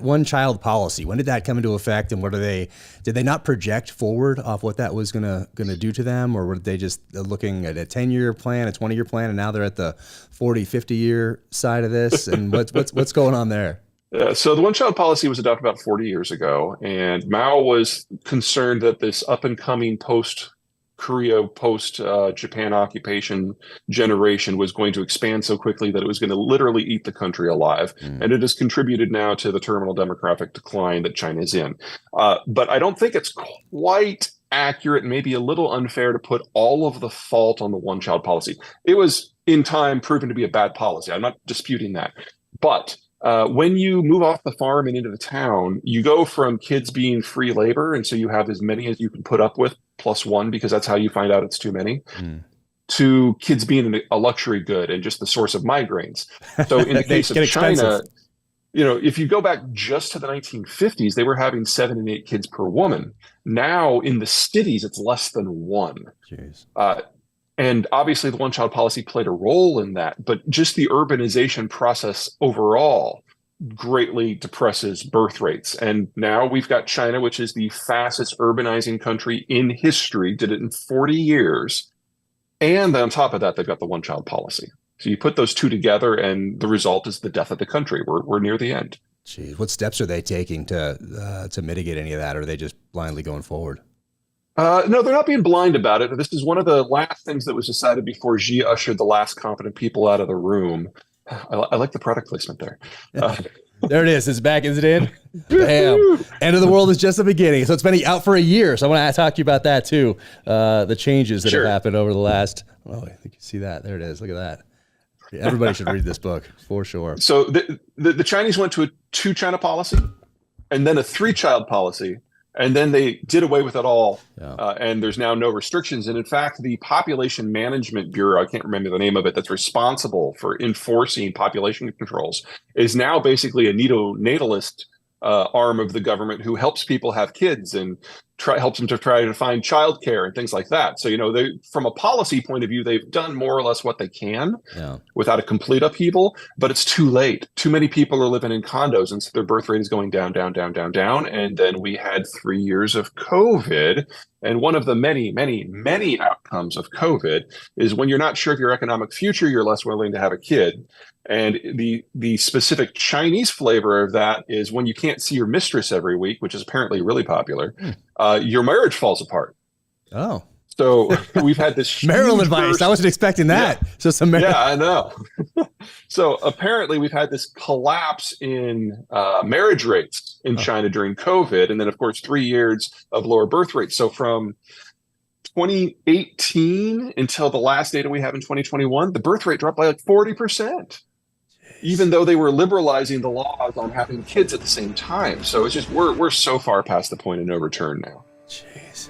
one child policy, when did that come into effect, and did they not project forward off what that was gonna do to them, or were they just looking at a 10-year plan, a 20-year plan, and now they're at the 40, 50-year side of this? And what's going on there? So the one-child policy was adopted about 40 years ago, and Mao was concerned that this up-and-coming post-Korea, post-Japan occupation generation was going to expand so quickly that it was going to literally eat the country alive. And it has contributed now to the terminal demographic decline that China is in. But I don't think it's quite accurate, maybe a little unfair to put all of the fault on the one-child policy. It was, in time, proven to be a bad policy. I'm not disputing that. But when you move off the farm and into the town, you go from kids being free labor, and so you have as many as you can put up with, plus one, because that's how you find out it's too many, to kids being a luxury good and just the source of migraines. So in the case of China, if you go back just to the 1950s, they were having 7 and 8 kids per woman. Now in the cities, it's less than 1. Jeez. And obviously the one-child policy played a role in that, but just the urbanization process overall greatly depresses birth rates. And now we've got China, which is the fastest urbanizing country in history, did it in 40 years. And on top of that, they've got the one-child policy. So you put those two together, and the result is the death of the country. We're near the end. Geez, what steps are they taking to mitigate any of that? Or are they just blindly going forward? No, they're not being blind about it. This is one of the last things that was decided before Xi ushered the last competent people out of the room. I like the product placement there. There it is. It's back. Is it in? Bam. End of the world is just the beginning. So it's been out for a year. So I want to talk to you about that too. The changes that have happened over the last, I think you see that. There it is. Look at that. Everybody should read this book for sure. So the Chinese went to a 2-China policy and then a 3-child policy. And then they did away with it all, and there's now no restrictions. And in fact, the Population Management Bureau, I can't remember the name of it, that's responsible for enforcing population controls, is now basically a neonatalist arm of the government who helps people have kids and helps them to try to find childcare and things like that. So, from a policy point of view, they've done more or less what they can without a complete upheaval, but it's too late. Too many people are living in condos, and so their birth rate is going down, down, down, down, down. And then we had 3 years of COVID. And one of the many, many, many outcomes of COVID is when you're not sure of your economic future, you're less willing to have a kid. And the specific Chinese flavor of that is when you can't see your mistress every week, which is apparently really popular, your marriage falls apart. Oh. So we've had this marital advice. I wasn't expecting that. Yeah. So some yeah, I know. So apparently we've had this collapse in marriage rates in China during COVID. And then, of course, 3 years of lower birth rates. So from 2018 until the last data we have in 2021, the birth rate dropped by like 40%. Even though they were liberalizing the laws on having kids at the same time. So it's just, we're so far past the point of no return now. Jeez.